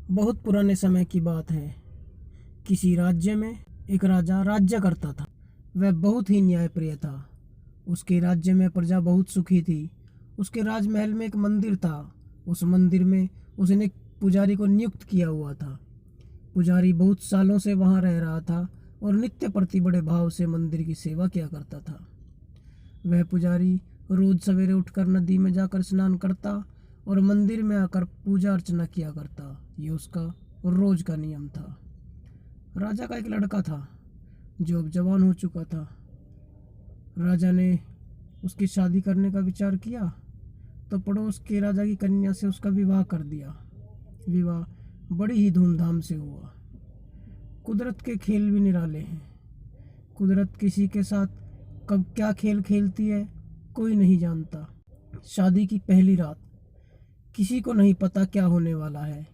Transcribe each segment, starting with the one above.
बहुत पुराने समय की बात है। किसी राज्य में एक राजा राज्य करता था। वह बहुत ही न्यायप्रिय था। उसके राज्य में प्रजा बहुत सुखी थी। उसके राजमहल में एक मंदिर था। उस मंदिर में उसने एक पुजारी को नियुक्त किया हुआ था। पुजारी बहुत सालों से वहाँ रह रहा था और नित्य प्रति बड़े भाव से मंदिर की सेवा किया करता था। वह पुजारी रोज सवेरे उठकर नदी में जाकर स्नान करता और मंदिर में आकर पूजा अर्चना किया करता। ये उसका रोज का नियम था। राजा का एक लड़का था जो अब जवान हो चुका था। राजा ने उसकी शादी करने का विचार किया तो पड़ोस के राजा की कन्या से उसका विवाह कर दिया। विवाह बड़ी ही धूमधाम से हुआ। कुदरत के खेल भी निराले हैं। कुदरत किसी के साथ कब क्या खेल खेलती है कोई नहीं जानता। शादी की पहली रात किसी को नहीं पता क्या होने वाला है।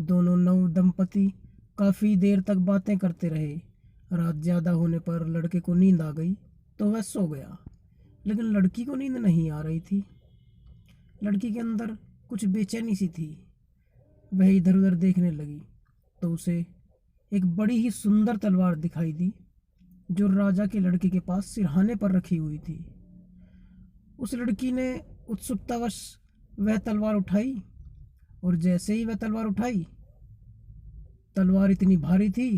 दोनों नव दंपति काफ़ी देर तक बातें करते रहे। रात ज़्यादा होने पर लड़के को नींद आ गई तो वह सो गया, लेकिन लड़की को नींद नहीं आ रही थी। लड़की के अंदर कुछ बेचैनी सी थी। वह इधर उधर देखने लगी तो उसे एक बड़ी ही सुंदर तलवार दिखाई दी जो राजा के लड़के के पास सिरहाने पर रखी हुई थी। उस लड़की ने उत्सुकतावश वह तलवार उठाई और जैसे ही वह तलवार उठाई, तलवार इतनी भारी थी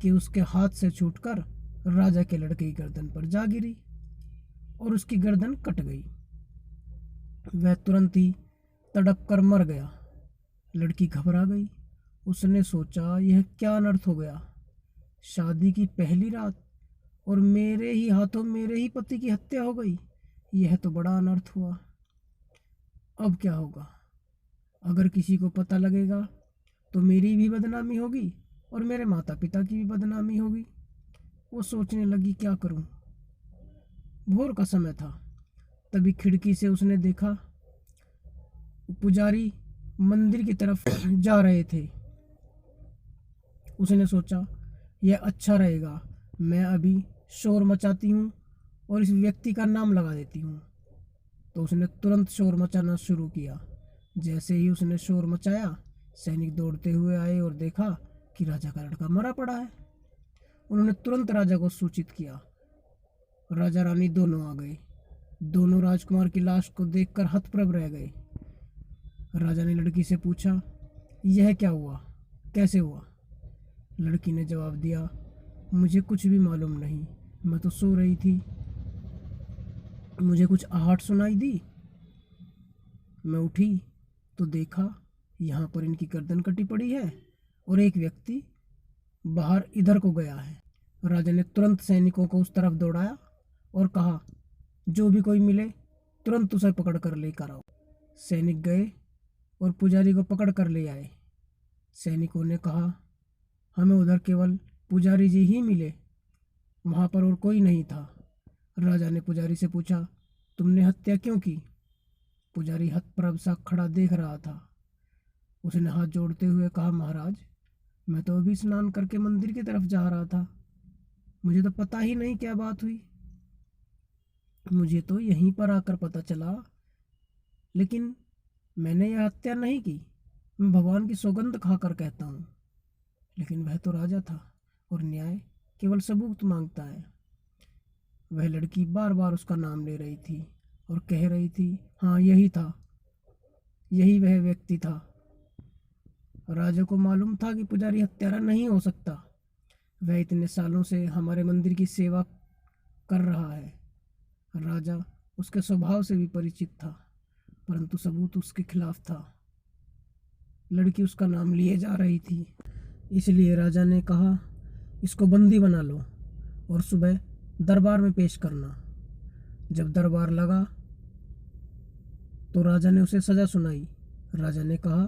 कि उसके हाथ से छूटकर राजा के लड़के की गर्दन पर जा गिरी और उसकी गर्दन कट गई। वह तुरंत ही तड़प कर मर गया। लड़की घबरा गई। उसने सोचा यह क्या अनर्थ हो गया। शादी की पहली रात और मेरे ही हाथों मेरे ही पति की हत्या हो गई। यह तो बड़ा अनर्थ हुआ। अब क्या होगा? अगर किसी को पता लगेगा तो मेरी भी बदनामी होगी और मेरे माता पिता की भी बदनामी होगी। वो सोचने लगी क्या करूं। भोर का समय था। तभी खिड़की से उसने देखा पुजारी मंदिर की तरफ जा रहे थे। उसने सोचा यह अच्छा रहेगा, मैं अभी शोर मचाती हूँ और इस व्यक्ति का नाम लगा देती हूँ। तो उसने तुरंत शोर मचाना शुरू किया। जैसे ही उसने शोर मचाया, सैनिक दौड़ते हुए आए और देखा कि राजा का लड़का मरा पड़ा है। उन्होंने तुरंत राजा को सूचित किया। राजा रानी दोनों आ गए। दोनों राजकुमार की लाश को देखकर हतप्रभ रह गए। राजा ने लड़की से पूछा यह क्या हुआ, कैसे हुआ? लड़की ने जवाब दिया मुझे कुछ भी मालूम नहीं, मैं तो सो रही थी। मुझे कुछ आहट सुनाई दी। मैं उठी तो देखा यहाँ पर इनकी गर्दन कटी पड़ी है और एक व्यक्ति बाहर इधर को गया है। राजा ने तुरंत सैनिकों को उस तरफ दौड़ाया और कहा जो भी कोई मिले तुरंत उसे पकड़ कर लेकर आओ। सैनिक गए और पुजारी को पकड़ कर ले आए। सैनिकों ने कहा हमें उधर केवल पुजारी जी ही मिले, वहाँ पर और कोई नहीं था। राजा ने पुजारी से पूछा तुमने हत्या क्यों की? पुजारी हतप्रभ सा खड़ा देख रहा था। उसने हाथ जोड़ते हुए कहा महाराज, मैं तो अभी स्नान करके मंदिर की तरफ जा रहा था। मुझे तो पता ही नहीं क्या बात हुई। मुझे तो यहीं पर आकर पता चला, लेकिन मैंने यह हत्या नहीं की। मैं भगवान की सौगंध खाकर कहता हूँ। लेकिन वह तो राजा था और न्याय केवल सबूत मांगता है। वह लड़की बार बार उसका नाम ले रही थी और कह रही थी हाँ यही था, यही वह व्यक्ति था। राजा को मालूम था कि पुजारी हत्यारा नहीं हो सकता। वह इतने सालों से हमारे मंदिर की सेवा कर रहा है। राजा उसके स्वभाव से भी परिचित था, परंतु सबूत उसके खिलाफ था। लड़की उसका नाम लिए जा रही थी, इसलिए राजा ने कहा इसको बंदी बना लो और सुबह दरबार में पेश करना। जब दरबार लगा तो राजा ने उसे सज़ा सुनाई। राजा ने कहा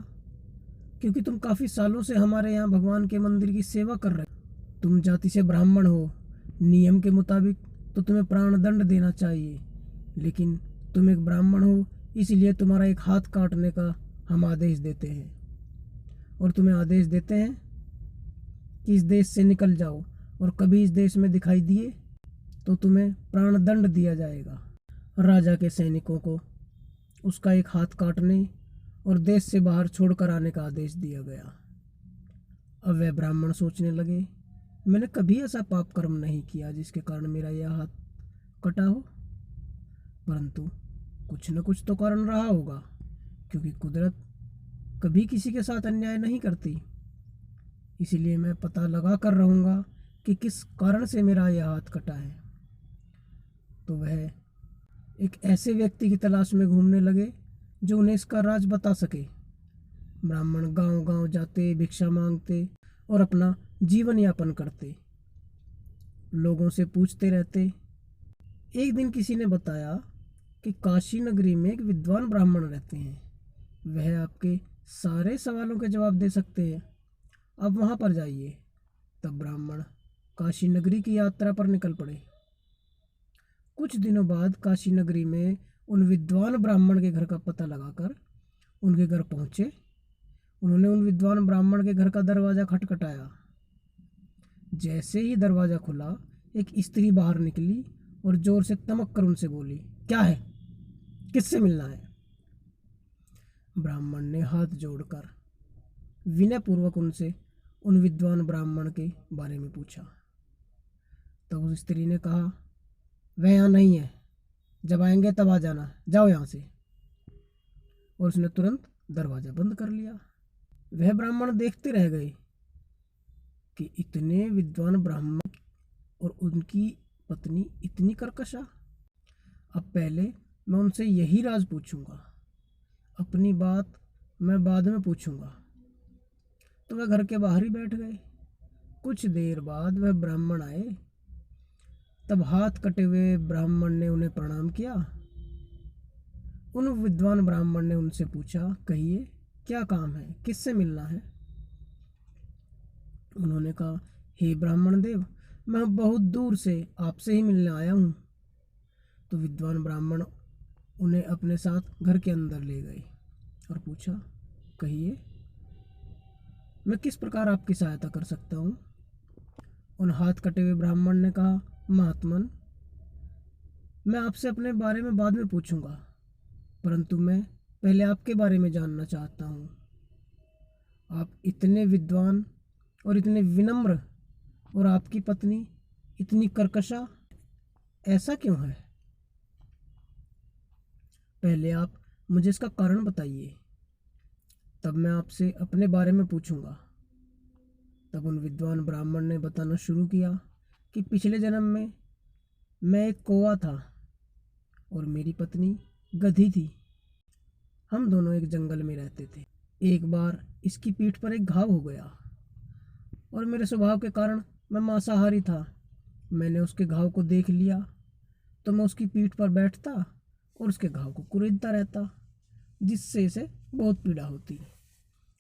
क्योंकि तुम काफ़ी सालों से हमारे यहाँ भगवान के मंदिर की सेवा कर रहे, तुम जाति से ब्राह्मण हो, नियम के मुताबिक तो तुम्हें प्राणदंड देना चाहिए, लेकिन तुम एक ब्राह्मण हो इसलिए तुम्हारा एक हाथ काटने का हम आदेश देते हैं और तुम्हें आदेश देते हैं कि इस देश से निकल जाओ और कभी इस देश में दिखाई दिए तो तुम्हें प्राणदंड दिया जाएगा। राजा के सैनिकों को उसका एक हाथ काटने और देश से बाहर छोड़कर आने का आदेश दिया गया। अब वह ब्राह्मण सोचने लगे, मैंने कभी ऐसा पाप कर्म नहीं किया जिसके कारण मेरा यह हाथ कटा हो, परंतु कुछ न कुछ तो कारण रहा होगा, क्योंकि कुदरत कभी किसी के साथ अन्याय नहीं करती। इसीलिए मैं पता लगा कर रहूँगा कि किस कारण से मेरा यह हाथ कटा है। तो वह एक ऐसे व्यक्ति की तलाश में घूमने लगे जो उन्हें इसका राज बता सके। ब्राह्मण गांव गांव जाते, भिक्षा मांगते और अपना जीवन यापन करते, लोगों से पूछते रहते। एक दिन किसी ने बताया कि काशी नगरी में एक विद्वान ब्राह्मण रहते हैं, वह आपके सारे सवालों के जवाब दे सकते हैं, आप वहाँ पर जाइए। तब ब्राह्मण काशी नगरी की यात्रा पर निकल पड़े। कुछ दिनों बाद काशी नगरी में उन विद्वान ब्राह्मण के घर का पता लगाकर उनके घर पहुँचे। उन्होंने उन विद्वान ब्राह्मण के घर का दरवाज़ा खटखटाया। जैसे ही दरवाज़ा खुला, एक स्त्री बाहर निकली और जोर से तमक कर उनसे बोली, क्या है, किससे मिलना है? ब्राह्मण ने हाथ जोड़कर विनयपूर्वक उनसे उन विद्वान ब्राह्मण के बारे में पूछा। तब उस स्त्री ने कहा, वह यहाँ नहीं है, जब आएंगे तब आ जाना, जाओ यहाँ से। और उसने तुरंत दरवाज़ा बंद कर लिया। वह ब्राह्मण देखते रह गए कि इतने विद्वान ब्राह्मण और उनकी पत्नी इतनी कर्कशा। अब पहले मैं उनसे यही राज पूछूंगा, अपनी बात मैं बाद में पूछूंगा। तो वह घर के बाहर ही बैठ गए। कुछ देर बाद वह ब्राह्मण आए। तब हाथ कटे हुए ब्राह्मण ने उन्हें प्रणाम किया। उन विद्वान ब्राह्मण ने उनसे पूछा, कहिए क्या काम है, किससे मिलना है? उन्होंने कहा, हे ब्राह्मण देव, मैं बहुत दूर से आपसे ही मिलने आया हूँ। तो विद्वान ब्राह्मण उन्हें अपने साथ घर के अंदर ले गए और पूछा, कहिए मैं किस प्रकार आपकी सहायता कर सकता हूँ? उन हाथ कटे हुए ब्राह्मण ने कहा, महात्मन, मैं आपसे अपने बारे में बाद में पूछूंगा, परंतु मैं पहले आपके बारे में जानना चाहता हूँ। आप इतने विद्वान और इतने विनम्र, और आपकी पत्नी इतनी कर्कशा, ऐसा क्यों है? पहले आप मुझे इसका कारण बताइए, तब मैं आपसे अपने बारे में पूछूंगा। तब उन विद्वान ब्राह्मण ने बताना शुरू किया कि पिछले जन्म में मैं एक कौवा था और मेरी पत्नी गधी थी। हम दोनों एक जंगल में रहते थे। एक बार इसकी पीठ पर एक घाव हो गया और मेरे स्वभाव के कारण मैं मांसाहारी था। मैंने उसके घाव को देख लिया तो मैं उसकी पीठ पर बैठता और उसके घाव को कुरेदता रहता, जिससे इसे बहुत पीड़ा होती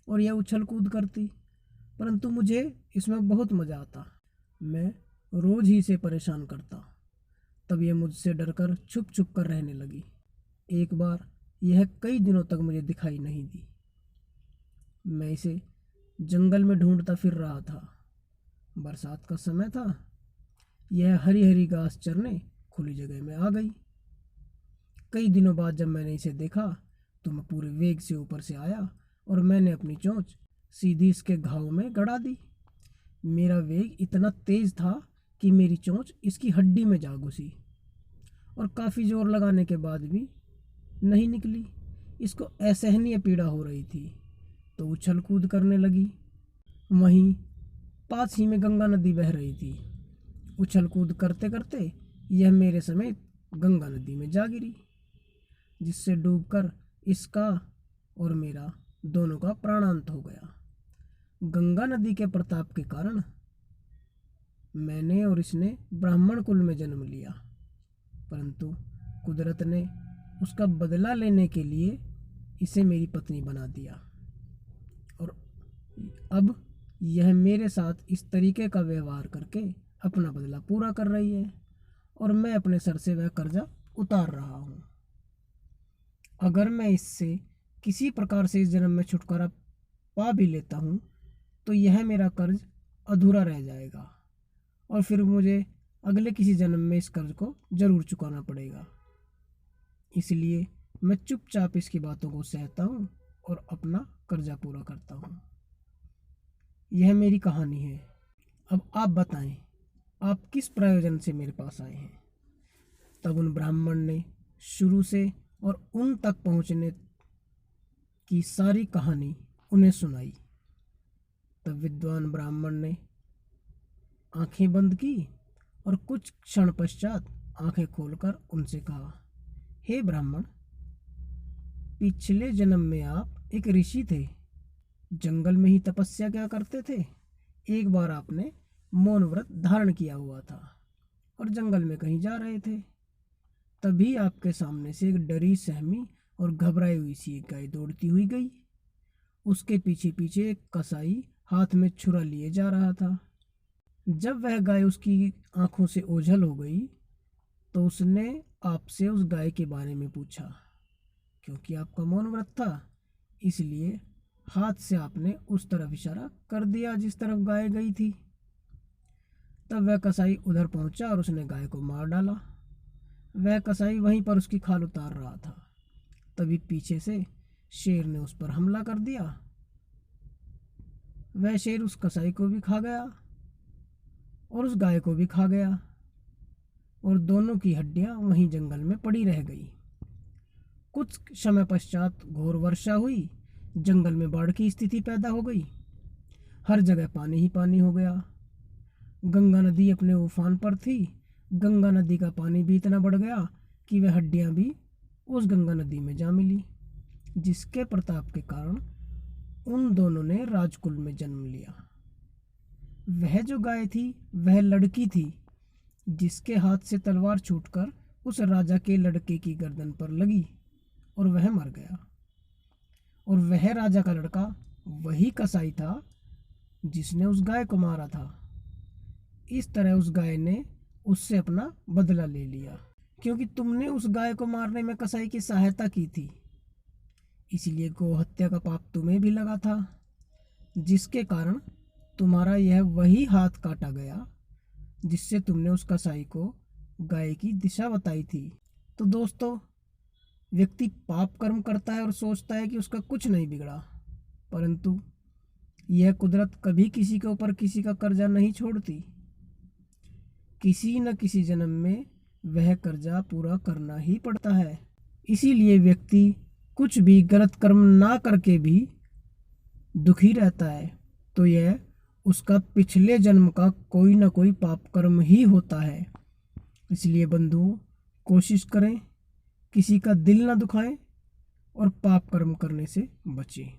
और यह उछल कूद करती, परंतु मुझे इसमें बहुत मज़ा आता। मैं रोज़ ही इसे परेशान करता। तब यह मुझसे डरकर छुप छुप कर रहने लगी। एक बार यह कई दिनों तक मुझे दिखाई नहीं दी। मैं इसे जंगल में ढूंढता फिर रहा था। बरसात का समय था। यह हरी हरी घास चरने खुली जगह में आ गई। कई दिनों बाद जब मैंने इसे देखा तो मैं पूरे वेग से ऊपर से आया और मैंने अपनी चोंच सीधी इसके घाव में गड़ा दी। मेरा वेग इतना तेज था कि मेरी चोंच इसकी हड्डी में जा घुसी और काफ़ी जोर लगाने के बाद भी नहीं निकली। इसको असहनीय पीड़ा हो रही थी तो उछल कूद करने लगी। वहीं पास ही में गंगा नदी बह रही थी। उछल कूद करते करते यह मेरे समेत गंगा नदी में जा गिरी, जिससे डूबकर इसका और मेरा दोनों का प्राणांत हो गया। गंगा नदी के प्रताप के कारण मैंने और इसने ब्राह्मण कुल में जन्म लिया, परंतु कुदरत ने उसका बदला लेने के लिए इसे मेरी पत्नी बना दिया और अब यह मेरे साथ इस तरीके का व्यवहार करके अपना बदला पूरा कर रही है और मैं अपने सर से वह कर्जा उतार रहा हूँ। अगर मैं इससे किसी प्रकार से इस जन्म में छुटकारा पा भी लेता हूँ तो यह मेरा कर्ज अधूरा रह जाएगा और फिर मुझे अगले किसी जन्म में इस कर्ज को जरूर चुकाना पड़ेगा। इसलिए मैं चुपचाप इसकी बातों को सहता हूँ और अपना कर्जा पूरा करता हूँ। यह मेरी कहानी है। अब आप बताएं, आप किस प्रयोजन से मेरे पास आए हैं। तब उन ब्राह्मण ने शुरू से और उन तक पहुंचने की सारी कहानी उन्हें सुनाई। तब विद्वान ब्राह्मण ने आंखें बंद की और कुछ क्षण पश्चात आंखें खोलकर उनसे कहा, हे ब्राह्मण, पिछले जन्म में आप एक ऋषि थे, जंगल में ही तपस्या क्या करते थे। एक बार आपने मौन व्रत धारण किया हुआ था और जंगल में कहीं जा रहे थे। तभी आपके सामने से एक डरी सहमी और घबराई हुई सी एक गाय दौड़ती हुई गई। उसके पीछे पीछे एक कसाई हाथ में छुरा लिए जा रहा था। जब वह गाय उसकी आंखों से ओझल हो गई तो उसने आपसे उस गाय के बारे में पूछा। क्योंकि आपका मौन व्रत था, इसलिए हाथ से आपने उस तरफ इशारा कर दिया जिस तरफ गाय गई थी। तब वह कसाई उधर पहुंचा और उसने गाय को मार डाला। वह कसाई वहीं पर उसकी खाल उतार रहा था। तभी पीछे से शेर ने उस पर हमला कर दिया। वह शेर उस कसाई को भी खा गया और उस गाय को भी खा गया और दोनों की हड्डियां वहीं जंगल में पड़ी रह गई। कुछ समय पश्चात घोर वर्षा हुई। जंगल में बाढ़ की स्थिति पैदा हो गई। हर जगह पानी ही पानी हो गया। गंगा नदी अपने उफान पर थी। गंगा नदी का पानी भी इतना बढ़ गया कि वह हड्डियां भी उस गंगा नदी में जा मिली, जिसके प्रताप के कारण उन दोनों ने राजकुल में जन्म लिया। वह जो गाय थी वह लड़की थी, जिसके हाथ से तलवार छूटकर उस राजा के लड़के की गर्दन पर लगी और वह मर गया। और वह राजा का लड़का वही कसाई था जिसने उस गाय को मारा था। इस तरह उस गाय ने उससे अपना बदला ले लिया, क्योंकि तुमने उस गाय को मारने में कसाई की सहायता की थी। इसलिए गौ हत्या का पाप तुम्हें भी लगा था, जिसके कारण तुम्हारा यह वही हाथ काटा गया जिससे तुमने उस कसाई को गाय की दिशा बताई थी। तो दोस्तों, व्यक्ति पाप कर्म करता है और सोचता है कि उसका कुछ नहीं बिगड़ा, परंतु यह कुदरत कभी किसी के ऊपर किसी का कर्जा नहीं छोड़ती। किसी न किसी जन्म में वह कर्जा पूरा करना ही पड़ता है। इसीलिए व्यक्ति कुछ भी गलत कर्म ना करके भी दुखी रहता है, तो यह उसका पिछले जन्म का कोई ना कोई पाप कर्म ही होता है। इसलिए बंधुओं, कोशिश करें किसी का दिल ना दुखाएं और पाप कर्म करने से बचें।